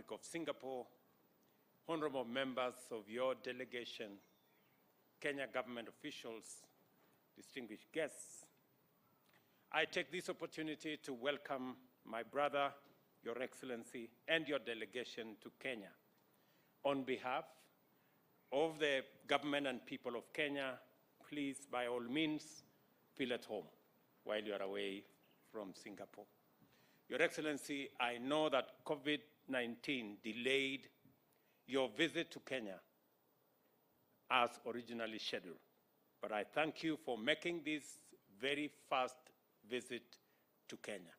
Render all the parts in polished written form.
Republic of Singapore, honorable members of your delegation, Kenya government officials, distinguished guests, I take this opportunity to welcome my brother, Your Excellency, and your delegation to Kenya. On behalf of the government and people of Kenya, please, by all means, feel at home while you are away from Singapore. Your Excellency, I know that COVID-19 delayed your visit to Kenya as originally scheduled, but I thank you for making this very first visit to Kenya.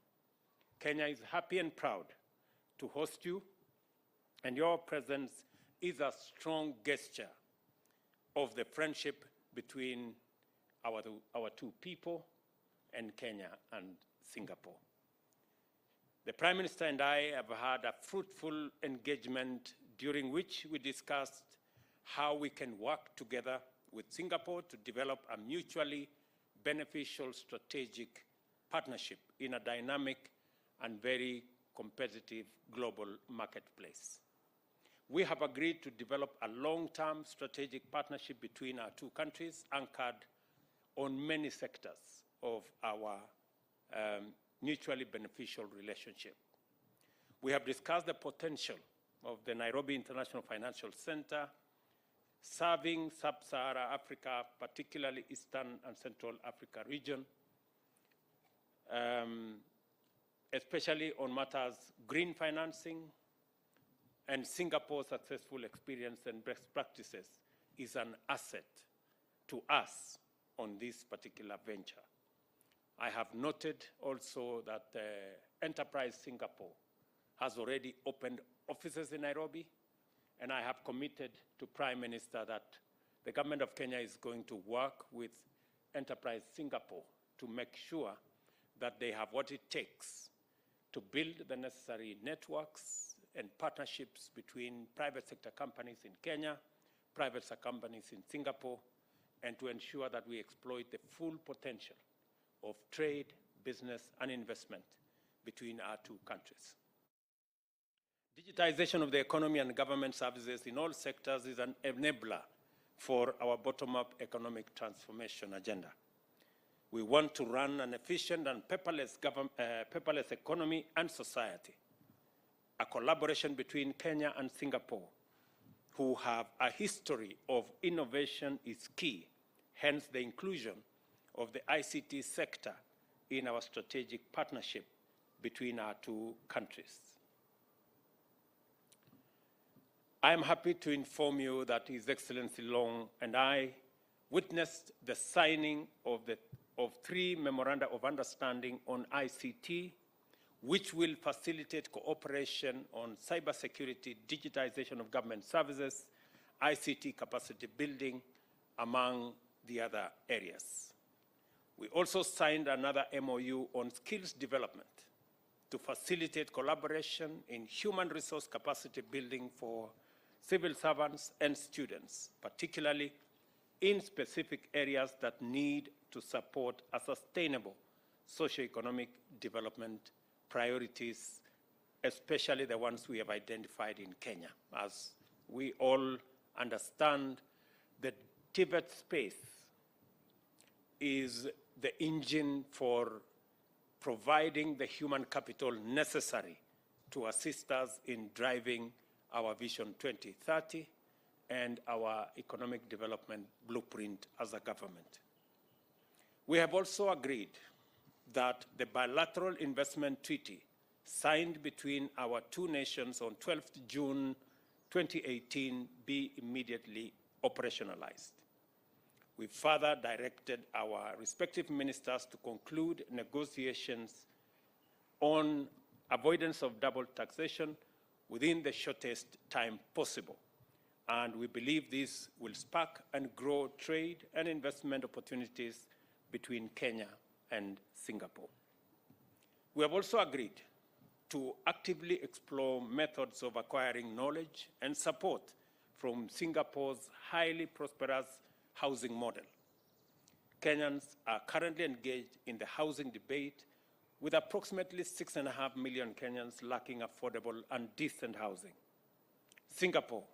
Kenya is happy and proud to host you, and your presence is a strong gesture of the friendship between our two people and Kenya and Singapore. The Prime Minister and I have had a fruitful engagement during which we discussed how we can work together with Singapore to develop a mutually beneficial strategic partnership in a dynamic and very competitive global marketplace. We have agreed to develop a long-term strategic partnership between our two countries anchored on many sectors of our mutually beneficial relationship. We have discussed the potential of the Nairobi International Financial Center serving sub-Saharan Africa, particularly Eastern and Central Africa region, especially on matters green financing, and Singapore's successful experience and best practices is an asset to us on this particular venture. I have noted also that Enterprise Singapore has already opened offices in Nairobi, and I have committed to Prime Minister that the government of Kenya is going to work with Enterprise Singapore to make sure that they have what it takes to build the necessary networks and partnerships between private sector companies in Kenya, private sector companies in Singapore, and to ensure that we exploit the full potential of trade, business, and investment between our two countries. Digitization of the economy and government services in all sectors is an enabler for our bottom-up economic transformation agenda. We want to run an efficient and paperless economy and society. A collaboration between Kenya and Singapore, who have a history of innovation, is key, hence the inclusion of the ICT sector in our strategic partnership between our two countries. I am happy to inform you that His Excellency Long and I witnessed the signing of 3 memoranda of understanding on ICT, which will facilitate cooperation on cybersecurity, digitization of government services, ICT capacity building, among the other areas. We also signed another MOU on skills development to facilitate collaboration in human resource capacity building for civil servants and students, particularly in specific areas that need to support a sustainable socioeconomic development priorities, especially the ones we have identified in Kenya. As we all understand, the Tibet space is the engine for providing the human capital necessary to assist us in driving our Vision 2030 and our economic development blueprint as a government. We have also agreed that the bilateral investment treaty signed between our two nations on 12th June 2018 be immediately operationalized. We further directed our respective ministers to conclude negotiations on avoidance of double taxation within the shortest time possible. And we believe this will spark and grow trade and investment opportunities between Kenya and Singapore. We have also agreed to actively explore methods of acquiring knowledge and support from Singapore's highly prosperous housing model. Kenyans are currently engaged in the housing debate with approximately 6.5 million Kenyans lacking affordable and decent housing. Singapore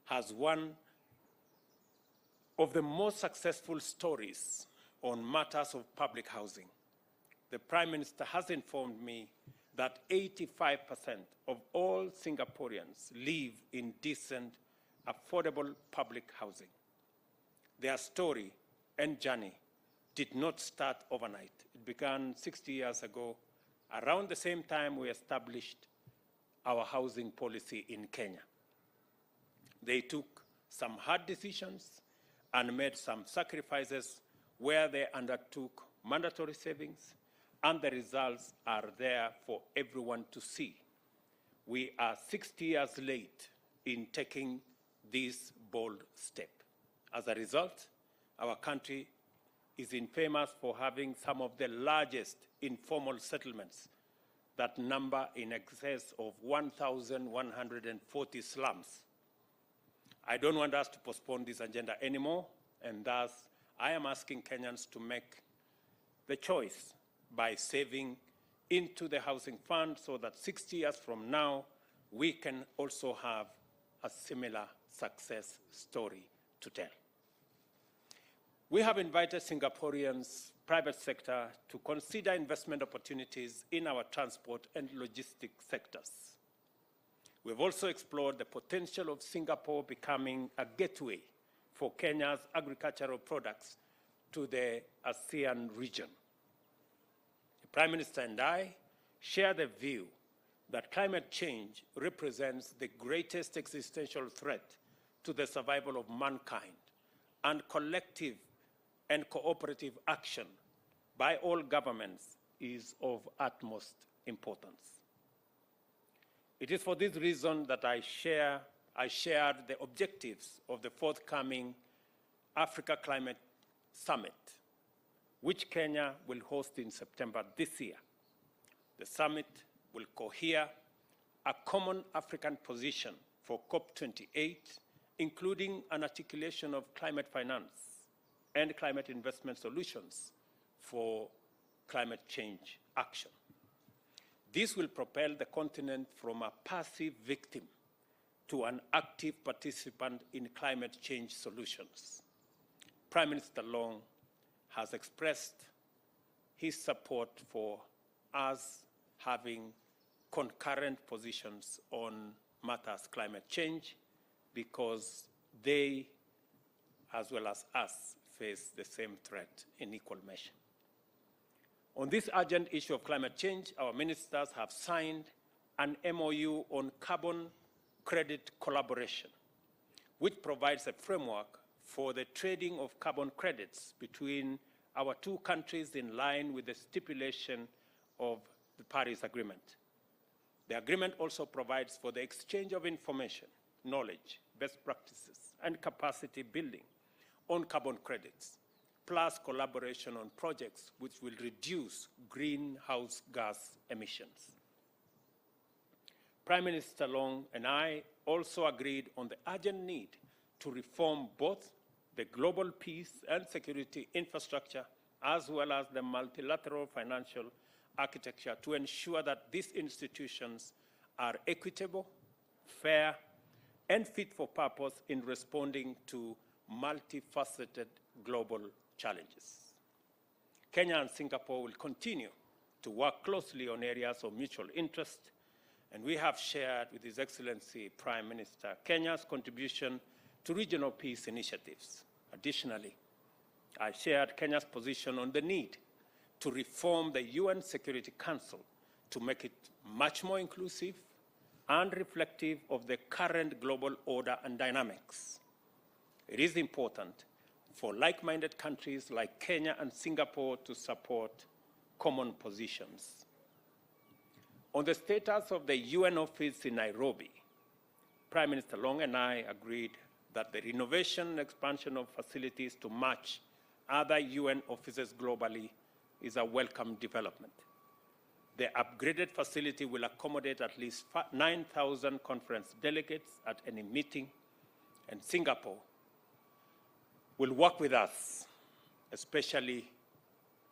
has one of the most successful stories on matters of public housing. The Prime Minister has informed me that 85% of all Singaporeans live in decent, affordable public housing. Their story and journey did not start overnight. It began 60 years ago, around the same time we established our housing policy in Kenya. They took some hard decisions and made some sacrifices where they undertook mandatory savings, and the results are there for everyone to see. We are 60 years late in taking this bold step. As a result, our country is infamous for having some of the largest informal settlements that number in excess of 1,140 slums. I don't want us to postpone this agenda anymore, and thus I am asking Kenyans to make the choice by saving into the housing fund so that 60 years from now, we can also have a similar success story to tell. We have invited Singaporeans' private sector to consider investment opportunities in our transport and logistics sectors. We've also explored the potential of Singapore becoming a gateway for Kenya's agricultural products to the ASEAN region. The Prime Minister and I share the view that climate change represents the greatest existential threat to the survival of mankind, and collective and cooperative action by all governments is of utmost importance. It is for this reason that I shared the objectives of the forthcoming Africa Climate Summit, which Kenya will host in September this year. The summit will cohere a common African position for COP28, including an articulation of climate finance and climate investment solutions for climate change action. This will propel the continent from a passive victim to an active participant in climate change solutions. Prime Minister Long has expressed his support for us having concurrent positions on matters climate change, because they, as well as us, face the same threat in equal measure. On this urgent issue of climate change, our ministers have signed an MOU on carbon credit collaboration, which provides a framework for the trading of carbon credits between our two countries in line with the stipulation of the Paris Agreement. The agreement also provides for the exchange of information, knowledge, best practices, and capacity building on carbon credits, plus collaboration on projects which will reduce greenhouse gas emissions. Prime Minister Long and I also agreed on the urgent need to reform both the global peace and security infrastructure, as well as the multilateral financial architecture, to ensure that these institutions are equitable, fair, and fit for purpose in responding to multifaceted global challenges. Kenya and Singapore will continue to work closely on areas of mutual interest, and we have shared with His Excellency Prime Minister Kenya's contribution to regional peace initiatives. Additionally, I shared Kenya's position on the need to reform the UN Security Council to make it much more inclusive and reflective of the current global order and dynamics. It is important for like-minded countries like Kenya and Singapore to support common positions. On the status of the UN office in Nairobi, Prime Minister Long and I agreed that the renovation and expansion of facilities to match other UN offices globally is a welcome development. The upgraded facility will accommodate at least 9,000 conference delegates at any meeting, and Singapore will work with us, especially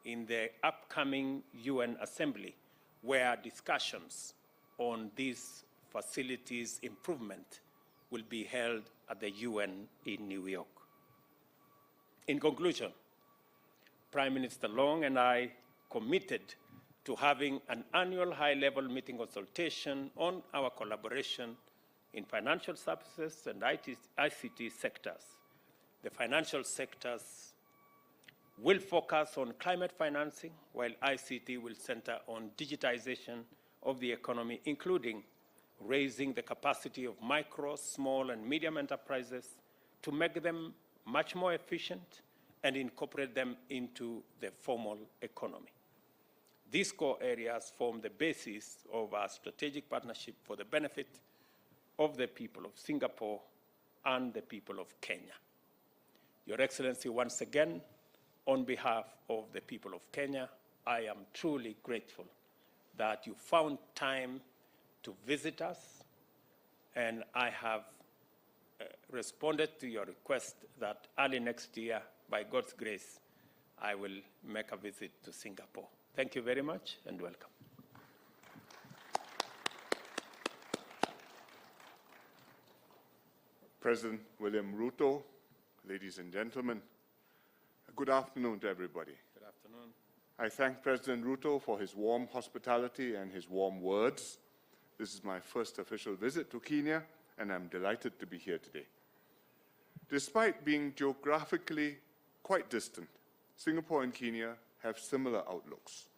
in the upcoming UN Assembly, where discussions on these facilities improvement will be held at the UN in New York. In conclusion, Prime Minister Long and I committed to having an annual high-level meeting consultation on our collaboration in financial services and ICT sectors. The financial sectors will focus on climate financing, while ICT will center on digitization of the economy, including raising the capacity of micro, small, and medium enterprises to make them much more efficient and incorporate them into the formal economy. These core areas form the basis of our strategic partnership for the benefit of the people of Singapore and the people of Kenya. Your Excellency, once again, on behalf of the people of Kenya, I am truly grateful that you found time to visit us, and I have responded to your request that early next year, by God's grace, I will make a visit to Singapore. Thank you very much and welcome. President William Ruto, ladies and gentlemen, good afternoon to everybody. Good afternoon. I thank President Ruto for his warm hospitality and his warm words. This is my first official visit to Kenya, and I'm delighted to be here today. Despite being geographically quite distant, Singapore and Kenya have similar outlooks.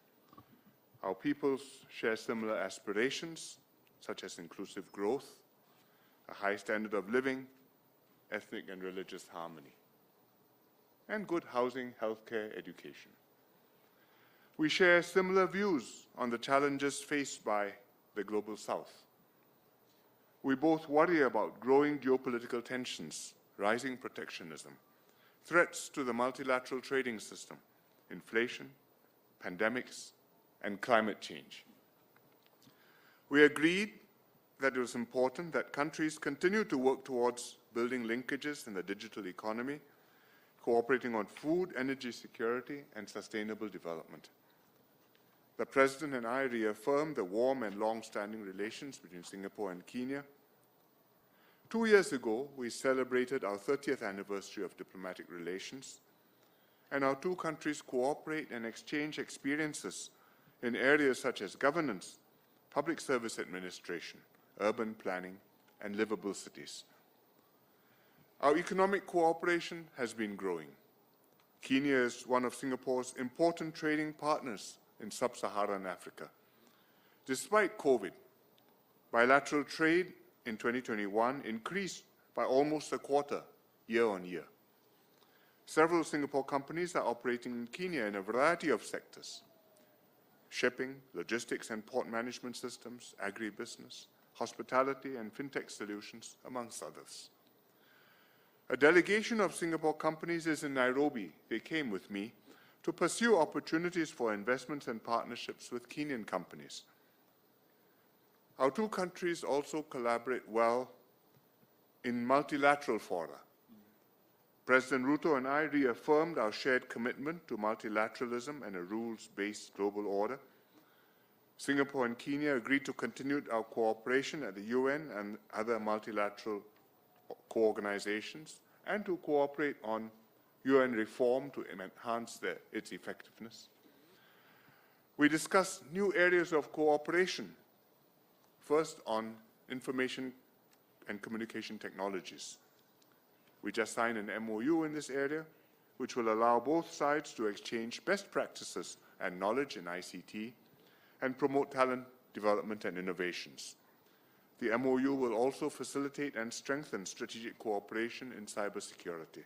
Our peoples share similar aspirations, such as inclusive growth, a high standard of living, ethnic and religious harmony, and good housing, healthcare, education. We share similar views on the challenges faced by the Global South. We both worry about growing geopolitical tensions, rising protectionism, threats to the multilateral trading system, inflation, pandemics, and climate change. We agreed that it was important that countries continue to work towards building linkages in the digital economy, cooperating on food, energy security, and sustainable development. The President and I reaffirmed the warm and long-standing relations between Singapore and Kenya. 2 years ago, we celebrated our 30th anniversary of diplomatic relations, and our two countries cooperate and exchange experiences in areas such as governance, public service administration, urban planning, and livable cities. Our economic cooperation has been growing. Kenya is one of Singapore's important trading partners in sub-Saharan Africa. Despite COVID, bilateral trade in 2021 increased by almost a quarter year on year. Several Singapore companies are operating in Kenya in a variety of sectors: shipping, logistics and port management systems, agribusiness, hospitality and fintech solutions, amongst others. A delegation of Singapore companies is in Nairobi. They came with me to pursue opportunities for investments and partnerships with Kenyan companies. Our two countries also collaborate well in multilateral fora. President Ruto and I reaffirmed our shared commitment to multilateralism and a rules-based global order. Singapore and Kenya agreed to continue our cooperation at the UN and other multilateral co-organizations and to cooperate on UN reform to enhance its effectiveness. We discussed new areas of cooperation, first on information and communication technologies. We just signed an MOU in this area, which will allow both sides to exchange best practices and knowledge in ICT and promote talent development and innovations. The MOU will also facilitate and strengthen strategic cooperation in cybersecurity.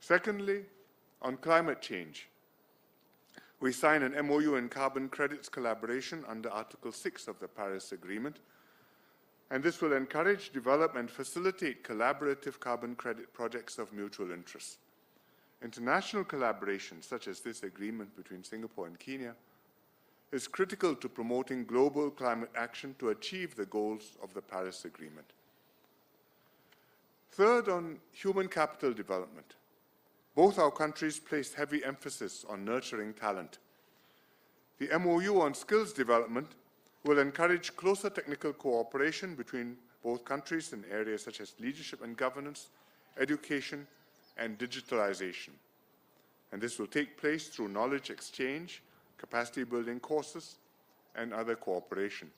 Secondly, on climate change, we signed an MOU in carbon credits collaboration under Article 6 of the Paris Agreement, and this will encourage, develop, and facilitate collaborative carbon credit projects of mutual interest. International collaboration, such as this agreement between Singapore and Kenya, is critical to promoting global climate action to achieve the goals of the Paris Agreement. Third, on human capital development, Both our countries placed heavy emphasis on nurturing talent. The MOU on skills development will encourage closer technical cooperation between both countries in areas such as leadership and governance, education, and digitalization. And this will take place through knowledge exchange, capacity building courses, and other cooperation.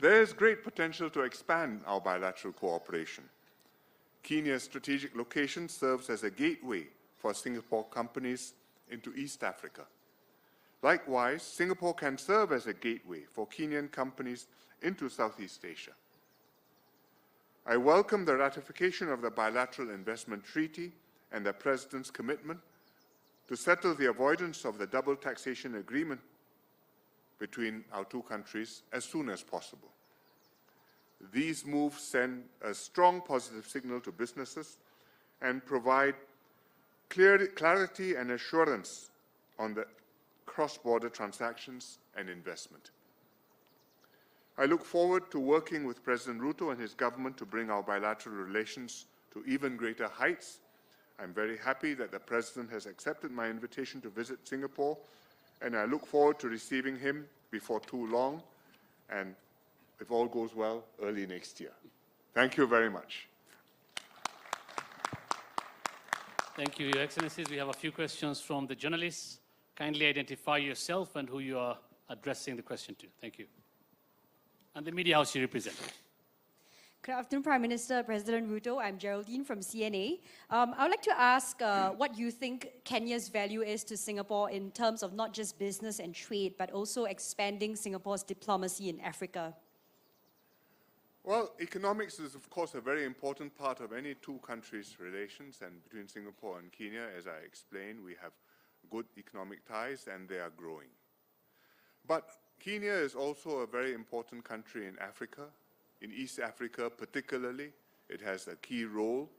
There is great potential to expand our bilateral cooperation. Kenya's strategic location serves as a gateway for Singapore companies into East Africa. Likewise, Singapore can serve as a gateway for Kenyan companies into Southeast Asia. I welcome the ratification of the Bilateral Investment Treaty and the President's commitment to settle the avoidance of the double taxation agreement between our two countries as soon as possible. These moves send a strong positive signal to businesses and provide clarity and assurance on the cross-border transactions and investment. I look forward to working with President Ruto and his government to bring our bilateral relations to even greater heights. I'm very happy that the President has accepted my invitation to visit Singapore, and I look forward to receiving him before too long, and if all goes well, early next year. Thank you very much. Thank you, Your Excellencies. We have a few questions from the journalists. Kindly identify yourself and who you are addressing the question to. Thank you. And the media house you represent. Good afternoon, Prime Minister, President Ruto. I'm Geraldine from CNA. I would like to ask what you think Kenya's value is to Singapore in terms of not just business and trade, but also expanding Singapore's diplomacy in Africa. Well, economics is, of course, a very important part of any two countries' relations, and between Singapore and Kenya, as I explained, we have good economic ties and they are growing. But Kenya is also a very important country in Africa. In East Africa particularly, it has a key role,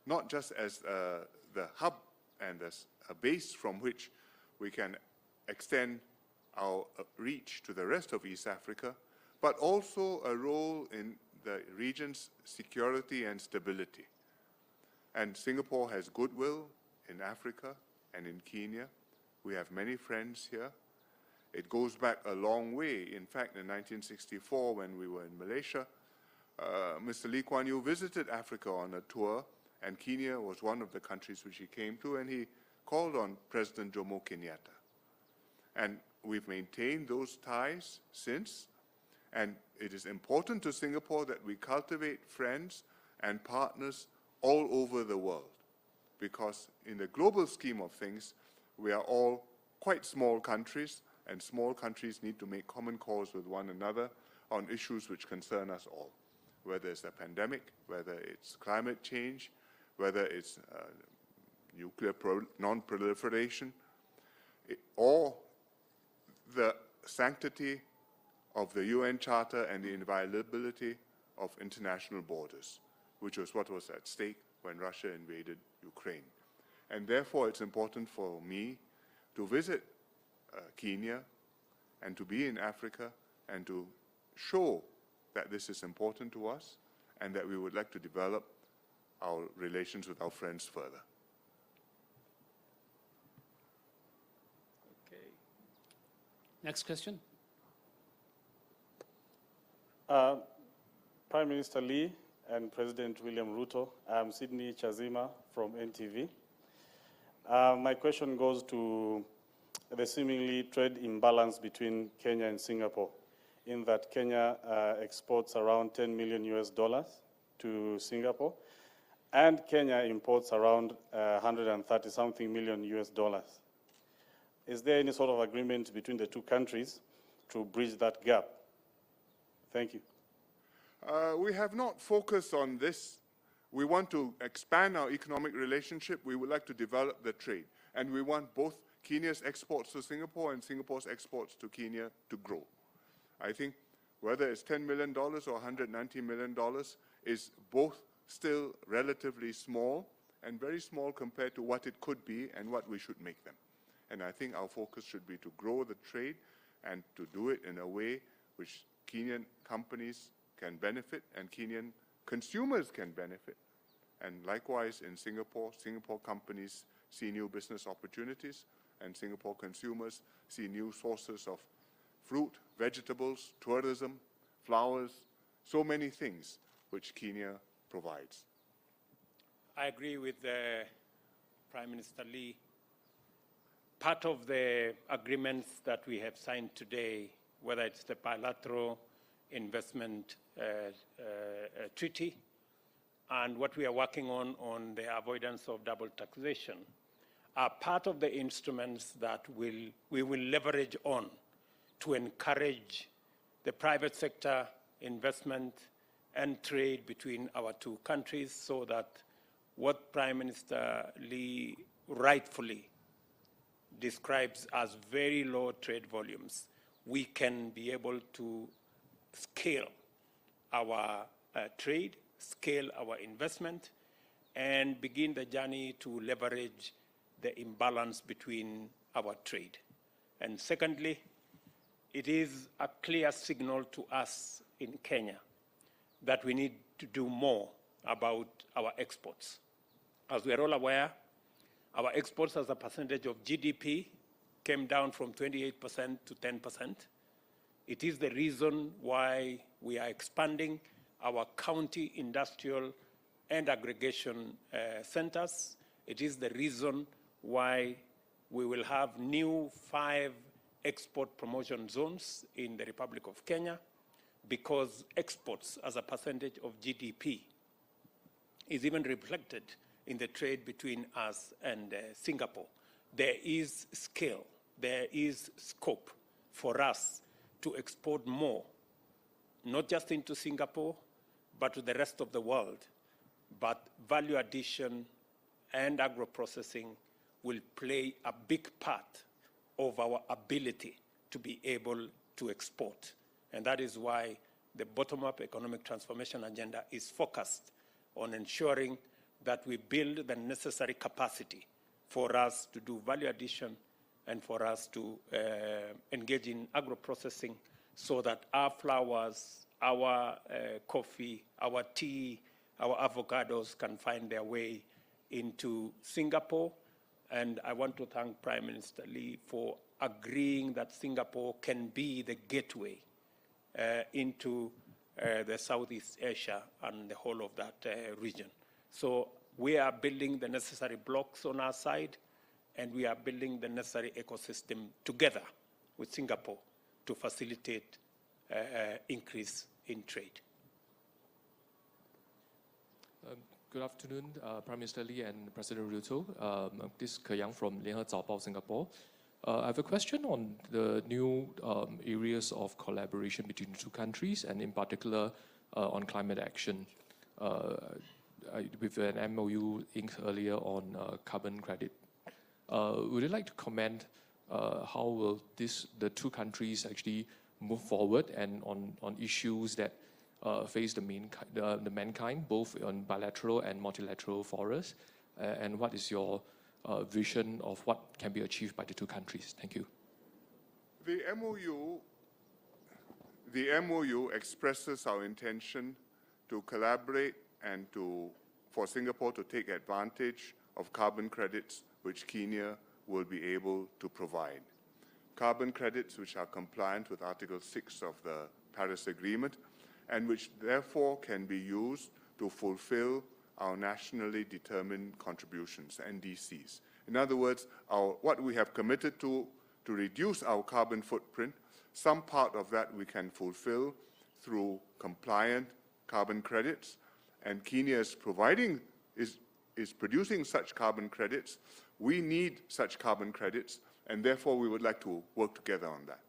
not just as the hub and as a base from which we can extend our reach to the rest of East Africa, but also a role in the region's security and stability. And Singapore has goodwill in Africa and in Kenya. We have many friends here. It goes back a long way. In fact, in 1964, when we were in Malaysia, Mr. Lee Kuan Yew visited Africa on a tour, and Kenya was one of the countries which he came to, and he called on President Jomo Kenyatta. And we've maintained those ties since, and it is important to Singapore that we cultivate friends and partners all over the world, because in the global scheme of things, we are all quite small countries, and small countries need to make common cause with one another on issues which concern us all, whether it's a pandemic, whether it's climate change, whether it's nuclear non-proliferation, or the sanctity of the UN Charter and the inviolability of international borders, which was what was at stake when Russia invaded Ukraine. And therefore, it's important for me to visit Kenya and to be in Africa and to show that this is important to us and that we would like to develop our relations with our friends further. Okay. Next question. Prime Minister Lee and President William Ruto, I'm Sydney Chazima from NTV. My question goes to the seemingly trade imbalance between Kenya and Singapore, in that Kenya exports around $10 million to Singapore, and Kenya imports around 130-something million US dollars. Is there any sort of agreement between the two countries to bridge that gap? Thank you. We have not focused on this. We want to expand our economic relationship. We would like to develop the trade. And we want both Kenya's exports to Singapore and Singapore's exports to Kenya to grow. I think whether it's $10 million or $190 million is both still relatively small and very small compared to what it could be and what we should make them. And I think our focus should be to grow the trade and to do it in a way which Kenyan companies can benefit and Kenyan consumers can benefit, And likewise, in Singapore, Singapore companies see new business opportunities, and Singapore consumers see new sources of fruit, vegetables, tourism, flowers, so many things which Kenya provides. I agree with Prime Minister Lee. Part of the agreements that we have signed today, whether it's the bilateral investment treaty and what we are working on the avoidance of double taxation, are part of the instruments that we will leverage on to encourage the private sector investment and trade between our two countries, so that what Prime Minister Lee rightfully describes as very low trade volumes, we can be able to scale our trade, scale our investment, and begin the journey to leverage the imbalance between our trade. And secondly, it is a clear signal to us in Kenya that we need to do more about our exports. As we are all aware, our exports as a percentage of GDP came down from 28% to 10%. It is the reason why we are expanding our county industrial and aggregation centers. It is the reason why we will have new 5 export promotion zones in the Republic of Kenya, because exports as a percentage of GDP is even reflected in the trade between us and Singapore. There is scale, there is scope for us to export more, not just into Singapore, but to the rest of the world. But value addition and agro-processing will play a big part of our ability to be able to export. And that is why the bottom-up economic transformation agenda is focused on ensuring that we build the necessary capacity for us to do value addition and for us to engage in agro-processing, so that our flowers, our coffee, our tea, our avocados can find their way into Singapore. And I want to thank Prime Minister Lee for agreeing that Singapore can be the gateway into the Southeast Asia and the whole of that region. So we are building the necessary blocks on our side, and we are building the necessary ecosystem together with Singapore to facilitate increase in trade. Good afternoon, Prime Minister Lee and President Ruto. This is Ke Yang from Lianhe Zaobao, Singapore. I have a question on the new areas of collaboration between the two countries, and in particular on climate action. With an MOU inked earlier on carbon credit. Would you like to comment how will the two countries actually move forward, and on issues that face the mankind, both on bilateral and multilateral forums, and what is your vision of what can be achieved by the two countries? Thank you. The MOU expresses our intention to collaborate and for Singapore to take advantage of carbon credits which Kenya will be able to provide. Carbon credits which are compliant with Article 6 of the Paris Agreement, and which therefore can be used to fulfill our nationally determined contributions, NDCs. In other words, what we have committed to reduce our carbon footprint, some part of that we can fulfill through compliant carbon credits, and Kenya is producing such carbon credits. We need such carbon credits, and therefore we would like to work together on that.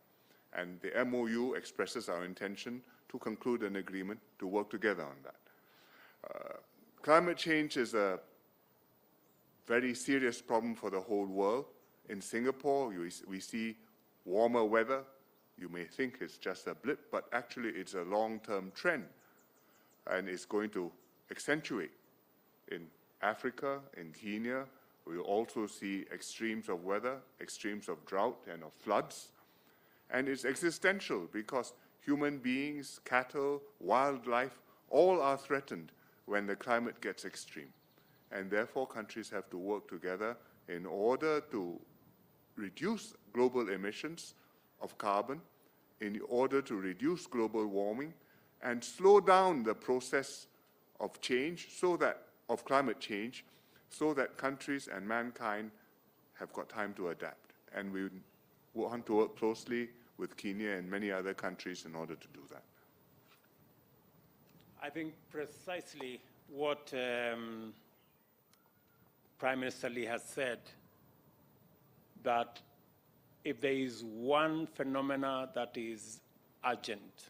And the MOU expresses our intention to conclude an agreement to work together on that. Climate change is a very serious problem for the whole world. In Singapore, we see warmer weather. You may think it's just a blip, but actually it's a long-term trend, and it's going to accentuate. In Africa, in Kenya, we also see extremes of weather, extremes of drought and of floods. And it's existential because human beings, cattle, wildlife, all are threatened when the climate gets extreme. and therefore countries have to work together in order to reduce global emissions of carbon, in order to reduce global warming, and slow down the process of change, of climate change, so that countries and mankind have got time to adapt. And we want to work closely with Kenya and many other countries in order to do that. I think precisely what Prime Minister Lee has said, that if there is one phenomena that is urgent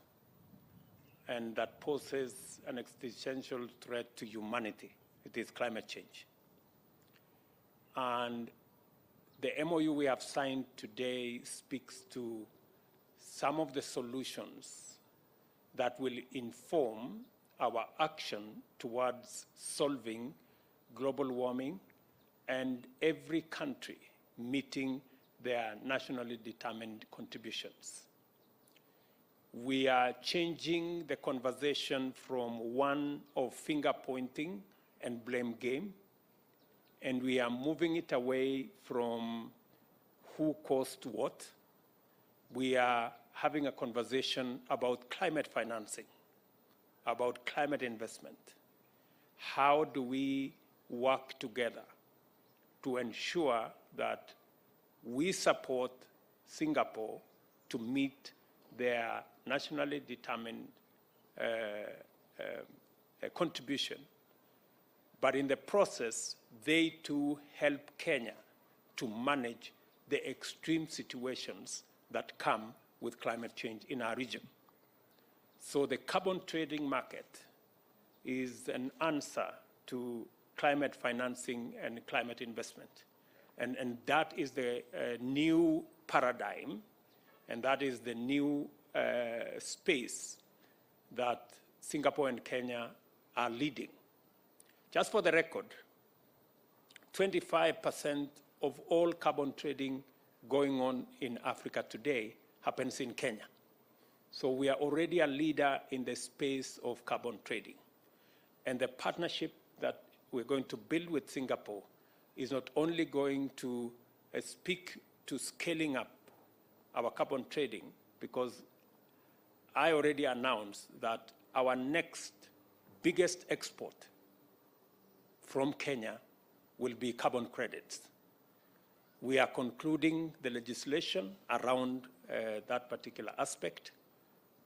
and that poses an existential threat to humanity, it is climate change. And the MOU we have signed today speaks to some of the solutions that will inform our action towards solving global warming and every country meeting their nationally determined contributions. We are changing the conversation from one of finger pointing and blame game, and we are moving it away from who caused what. We are having a conversation about climate financing, about climate investment. How do we work together to ensure that we support Singapore to meet their nationally determined contribution, but in the process, they too help Kenya to manage the extreme situations that come with climate change in our region. So the carbon trading market is an answer to climate financing and climate investment. And that is the new paradigm, and that is the new space that Singapore and Kenya are leading. Just for the record, 25% of all carbon trading going on in Africa today happens in Kenya. So we are already a leader in the space of carbon trading. And the partnership that we're going to build with Singapore is not only going to speak to scaling up our carbon trading, because I already announced that our next biggest export from Kenya will be carbon credits. We are concluding the legislation around that particular aspect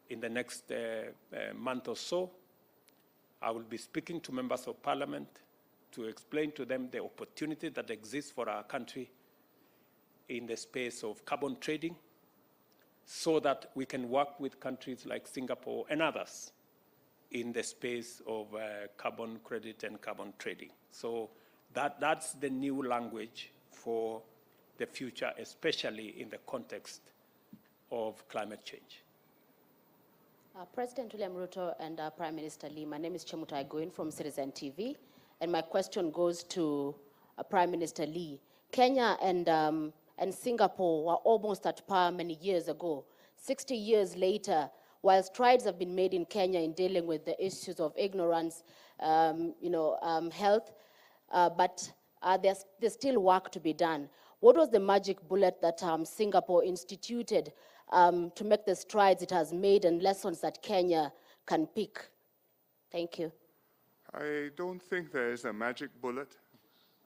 in the next month or so. I will be speaking to members of parliament to explain to them the opportunity that exists for our country in the space of carbon trading, so that we can work with countries like Singapore and others in the space of carbon credit and carbon trading. So that's the new language for the future, especially in the context of climate change. President William Ruto and Prime Minister Lee, my name is Chemutai Goin from Citizen TV, and my question goes to Prime Minister Lee. Kenya and Singapore were almost at par many years ago. 60 years later, while strides have been made in Kenya in dealing with the issues of ignorance, health, but there's still work to be done. What was the magic bullet that Singapore instituted to make the strides it has made and lessons that Kenya can pick? Thank you. I don't think there is a magic bullet.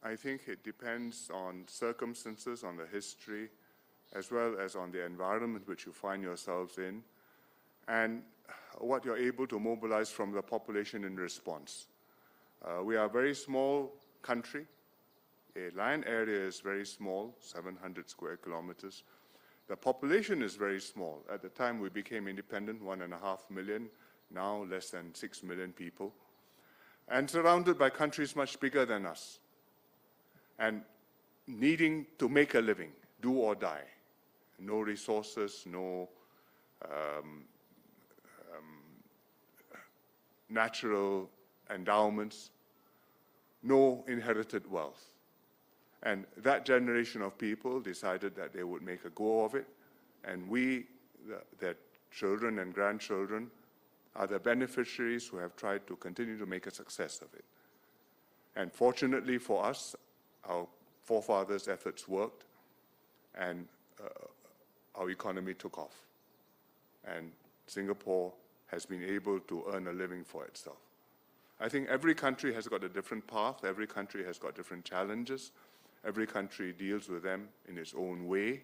I think it depends on circumstances, on the history, as well as on the environment which you find yourselves in, and what you're able to mobilize from the population in response. We are a very small country. The land area is very small, 700 square kilometers. The population is very small. At the time we became independent, 1.5 million, now less than 6 million people, and surrounded by countries much bigger than us, and needing to make a living, do or die. No resources, no natural endowments, no inherited wealth. And that generation of people decided that they would make a go of it, and we, their children and grandchildren, are the beneficiaries who have tried to continue to make a success of it. And fortunately for us, our forefathers' efforts worked, and our economy took off. And Singapore has been able to earn a living for itself. I think every country has got a different path, every country has got different challenges, every country deals with them in its own way,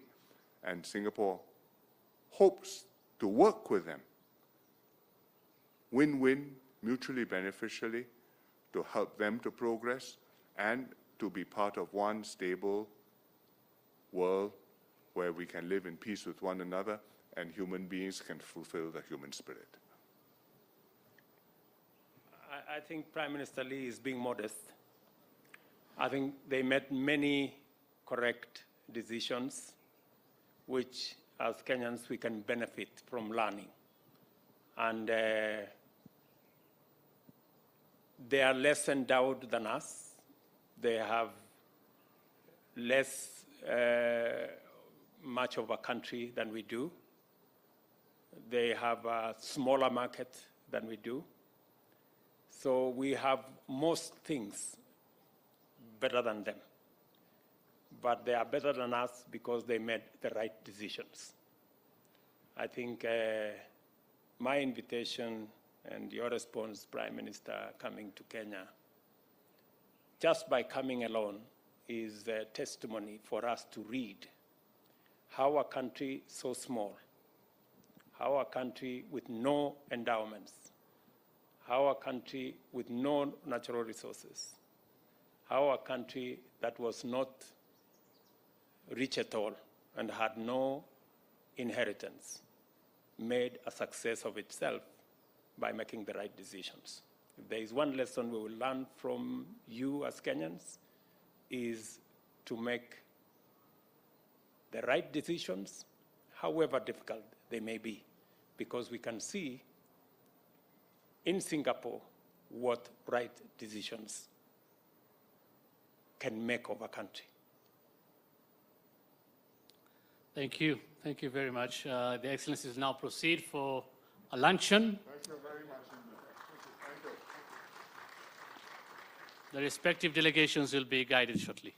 and Singapore hopes to work with them, win-win, mutually beneficially, to help them to progress and to be part of one stable world where we can live in peace with one another and human beings can fulfill the human spirit. I think Prime Minister Lee is being modest. I think they made many correct decisions, which as Kenyans we can benefit from learning. And they are less endowed than us. They have less much of a country than we do. They have a smaller market than we do. So we have most things better than them. But they are better than us because they made the right decisions. I think my invitation and your response, Prime Minister, coming to Kenya, just by coming alone is a testimony for us to read how a country so small, how a country with no endowments, how a country with no natural resources, how a country that was not rich at all and had no inheritance made a success of itself by making the right decisions. If there is one lesson we will learn from you as Kenyans, is to make the right decisions, however difficult they may be, because we can see in Singapore what right decisions can make of a country. Thank you. Thank you very much. The Excellencies now proceed for a luncheon. Thank you very much indeed. Thank you. The respective delegations will be guided shortly.